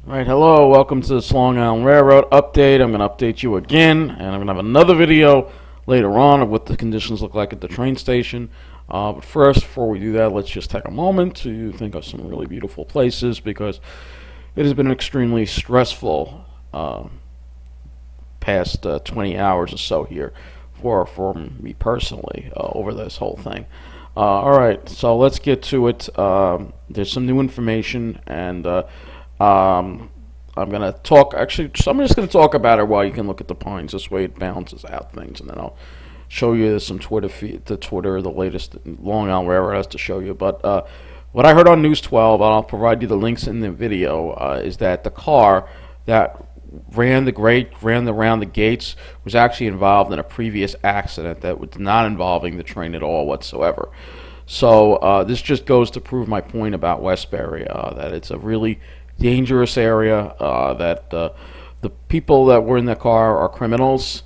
Right, hello, welcome to this Long Island Railroad update. I'm going to update you again, and I'm going to have another video later on of what the conditions look like at the train station. But first, before we do that, let's just take a moment to think of some really beautiful places, because it has been an extremely stressful past 20 hours or so here for me personally over this whole thing. Alright, so let's get to it. There's some new information, and I'm going to talk, actually, so I'm just going to talk about it while you can look at the pines. This way it balances out things, and then I'll show you some Twitter feed, the latest Long Island Railroad has to show you. But what I heard on News 12, and I'll provide you the links in the video, is that the car that ran around the gates was actually involved in a previous accident that was not involving the train at all whatsoever. So this just goes to prove my point about Westbury, that it's a really dangerous area, that the people that were in the car are criminals,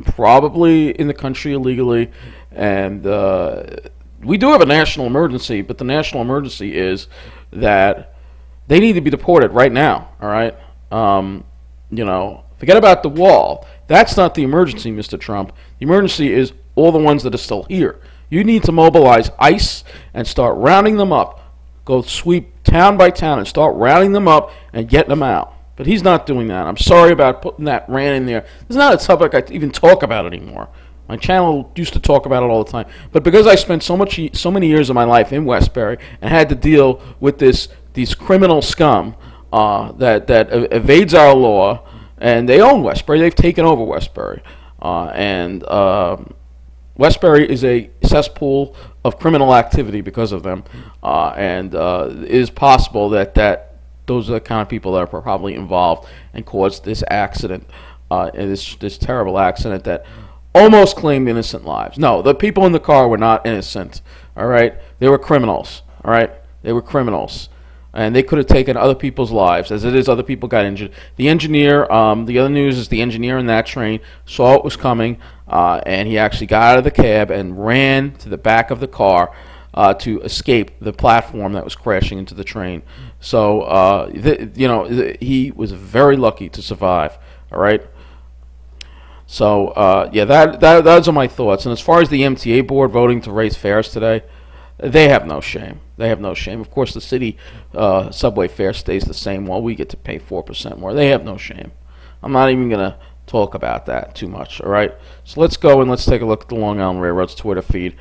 probably in the country illegally, and we do have a national emergency, but the national emergency is that they need to be deported right now, all right? You know, forget about the wall. That's not the emergency, Mr. Trump. The emergency is all the ones that are still here. You need to mobilize ICE and start rounding them up. Go sweep town by town and start rounding them up and getting them out. But he's not doing that. I'm sorry about putting that rant in there. It's not a topic I even talk about anymore. My channel used to talk about it all the time. But because I spent so many years of my life in Westbury and had to deal with these criminal scum that evades our law, and they own Westbury. They've taken over Westbury. Westbury is a cesspool of criminal activity because of them, and it is possible that those are the kind of people that are probably involved and caused this accident, and this terrible accident that almost claimed innocent lives. No, the people in the car were not innocent. All right, they were criminals. All right, they were criminals, and they could have taken other people's lives. As it is, other people got injured. The engineer, the other news is the engineer in that train saw it was coming, and he actually got out of the cab and ran to the back of the car to escape the platform that was crashing into the train. So, he was very lucky to survive. All right. So, yeah, those are my thoughts. And as far as the MTA board voting to raise fares today, they have no shame. They have no shame. Of course, the city subway fare stays the same while we get to pay 4% more. They have no shame. I'm not even going to talk about that too much, all right? So let's go and let's take a look at the Long Island Railroad's Twitter feed.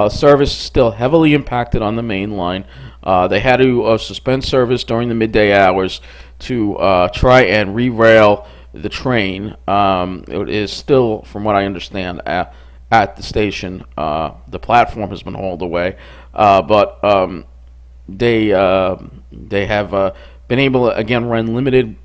Service is still heavily impacted on the main line. They had to suspend service during the midday hours to try and re-rail the train. It is still, from what I understand, at the station. The platform has been hauled away, but they have been able to again run limited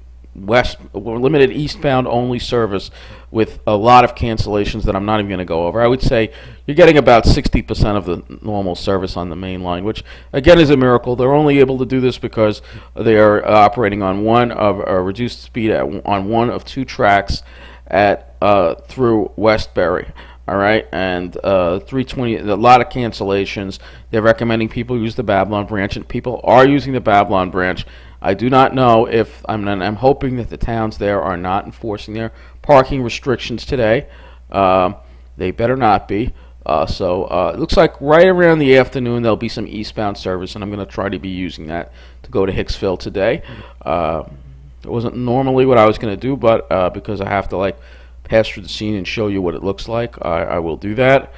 eastbound only service with a lot of cancellations that I'm not even going to go over. I would say you're getting about 60% of the normal service on the main line, which again is a miracle. They're only able to do this because they are operating on reduced speed on one of two tracks through Westbury. All right, and 320, a lot of cancellations. They're recommending people use the Babylon branch, and people are using the Babylon branch. I do not know if I'm hoping that the towns there are not enforcing their parking restrictions today. They better not be. So it looks like right around the afternoon there'll be some eastbound service, and I'm going to try to be using that to go to Hicksville today. It wasn't normally what I was going to do, but because I have to pass through the scene and show you what it looks like, I will do that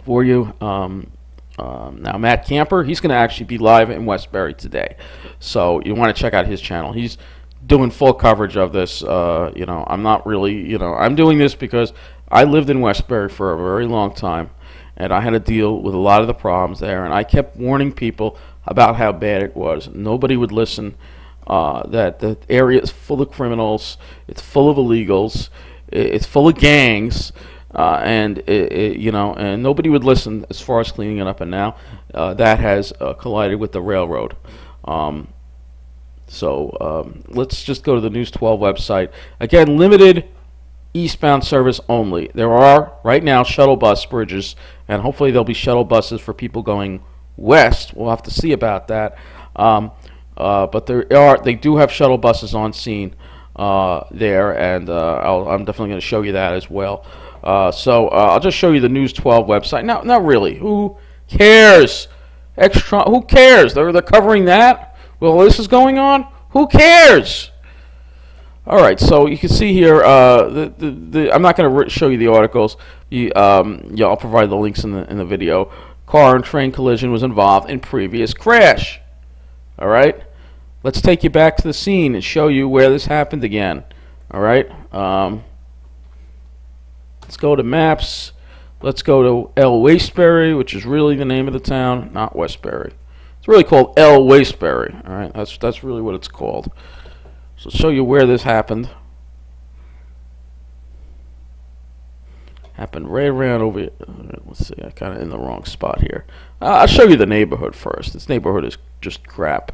for you. Now Matt Camper, he's going to actually be live in Westbury today, so you want to check out his channel. He's doing full coverage of this. I'm not really, I'm doing this because I lived in Westbury for a very long time, and I had to deal with a lot of the problems there, and I kept warning people about how bad it was. Nobody would listen. That the area is full of criminals, it's full of illegals, it's full of gangs, and and nobody would listen as far as cleaning it up. And now that has collided with the railroad. Let's just go to the News 12 website. Again, limited eastbound service only. There are right now shuttle bus bridges, and hopefully there'll be shuttle buses for people going west. We'll have to see about that. But they do have shuttle buses on scene there, and I'm definitely going to show you that as well. So I'll just show you the News 12 website. Now, not really. Who cares? Extra. Who cares? They're covering that. Well, this is going on. Who cares? All right. So you can see here. I'm not going to show you the articles. Yeah, I'll provide the links in the video. Car and train collision was involved in previous crash. All right. Let's take you back to the scene and show you where this happened again. All right. Let's go to maps. Let's go to Westbury, which is really the name of the town, not Westbury. It's really called Westbury. All right, that's really what it's called. So show you where this happened. Happened right around over here. Let's see, I'm kind of in the wrong spot here. I'll show you the neighborhood first. This neighborhood is just crap.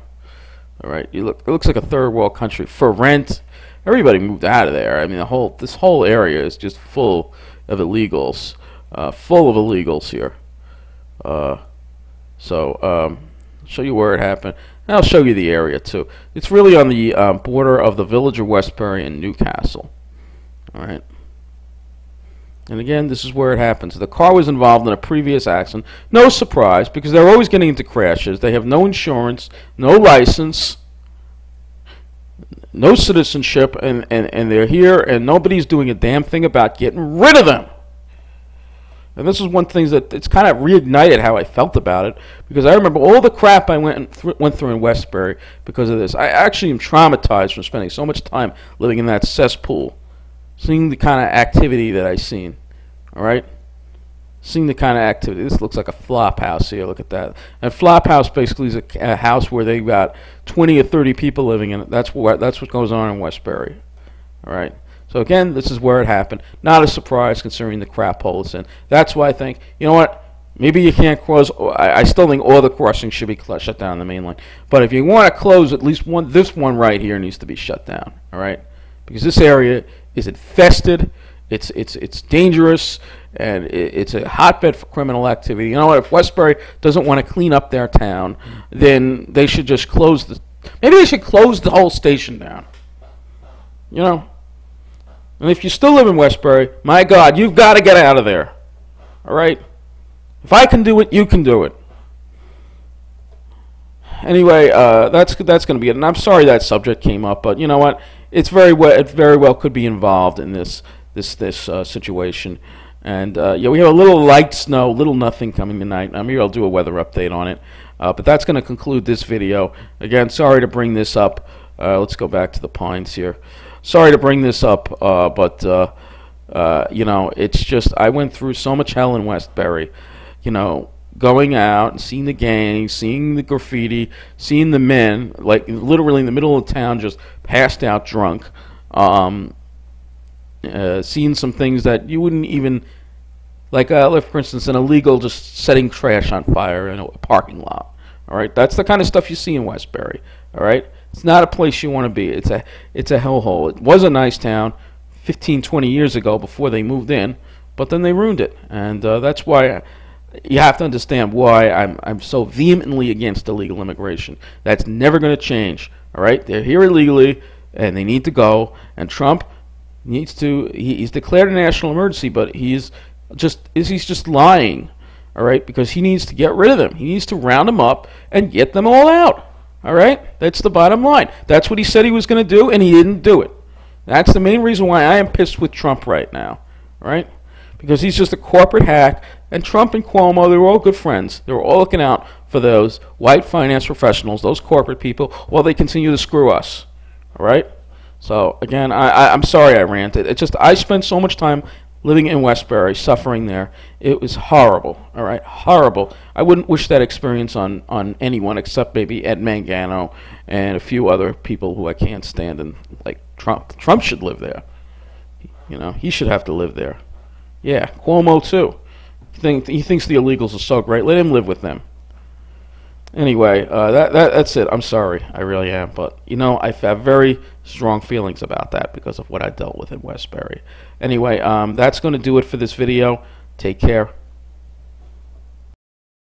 All right, it looks like a third world country for rent. Everybody moved out of there. I mean, this whole area is just full of illegals. Here. Show you where it happened. And I'll show you the area too. It's really on the border of the village of Westbury and Newcastle. All right. And again, this is where it happens. The car was involved in a previous accident. No surprise, because they're always getting into crashes. They have no insurance, no license, no citizenship, and they're here, and nobody's doing a damn thing about getting rid of them. And this is one thing that it's kind of reignited how I felt about it, because I remember all the crap I went through in Westbury because of this. I actually am traumatized from spending so much time living in that cesspool, seeing the kind of activity that I've seen. All right? Seeing the kind of activity. This looks like a flop house here. Look at that. And flop house basically is a house where they've got 20 or 30 people living in it. That's what goes on in Westbury. All right? So again, this is where it happened. Not a surprise considering the crap hole it's in. That's why I think, you know what? Maybe you can't cross. I still think all the crossings should be shut down on the main line. But if you want to close at least one, this one right here needs to be shut down. All right? Because this area is infested. It's dangerous, and it's a hotbed for criminal activity. You know what? If Westbury doesn't want to clean up their town, then they should just close the. Maybe they should close the whole station down. You know. And if you still live in Westbury, my God, you've got to get out of there. All right? If I can do it, you can do it. Anyway, that's going to be it. And I'm sorry that subject came up, but you know what? It very well could be involved in this situation. And yeah, we have a little light snow, little nothing coming tonight. I'm here. I'll do a weather update on it. But that's going to conclude this video. Again, sorry to bring this up. Let's go back to the pines here. Sorry to bring this up, but you know, it's just I went through so much hell in Westbury. You know, going out and seeing the gangs, seeing the graffiti, seeing the men, like literally in the middle of town, just passed out drunk. Seeing some things that you wouldn't even, like, for instance, an illegal just setting trash on fire in a parking lot. All right, that's the kind of stuff you see in Westbury. All right, it's not a place you want to be. It's a hellhole. It was a nice town 15, 20 years ago before they moved in, but then they ruined it, and that's why you have to understand why I'm so vehemently against illegal immigration. That's never going to change. All right, they're here illegally, and they need to go. And Trump needs to. He's declared a national emergency, but he's just lying. All right, because he needs to get rid of them. He needs to round them up and get them all out. All right, that's the bottom line. That's what he said he was going to do, and he didn't do it. That's the main reason why I am pissed with Trump right now. All right, because he's just a corporate hack. And Trump and Cuomo, they were all good friends. They were all looking out for those white finance professionals, those corporate people, while they continue to screw us. All right. So again, I'm sorry I ranted. It's just I spent so much time living in Westbury, suffering there. It was horrible. All right, horrible. I wouldn't wish that experience on anyone except maybe Ed Mangano and a few other people who I can't stand. And like Trump. Trump should live there. You know, he should have to live there. Yeah, Cuomo too. He thinks the illegals are so great. Let him live with them. Anyway, that's it. I'm sorry. I really am. But, you know, I have very strong feelings about that because of what I dealt with in Westbury. Anyway, that's going to do it for this video. Take care.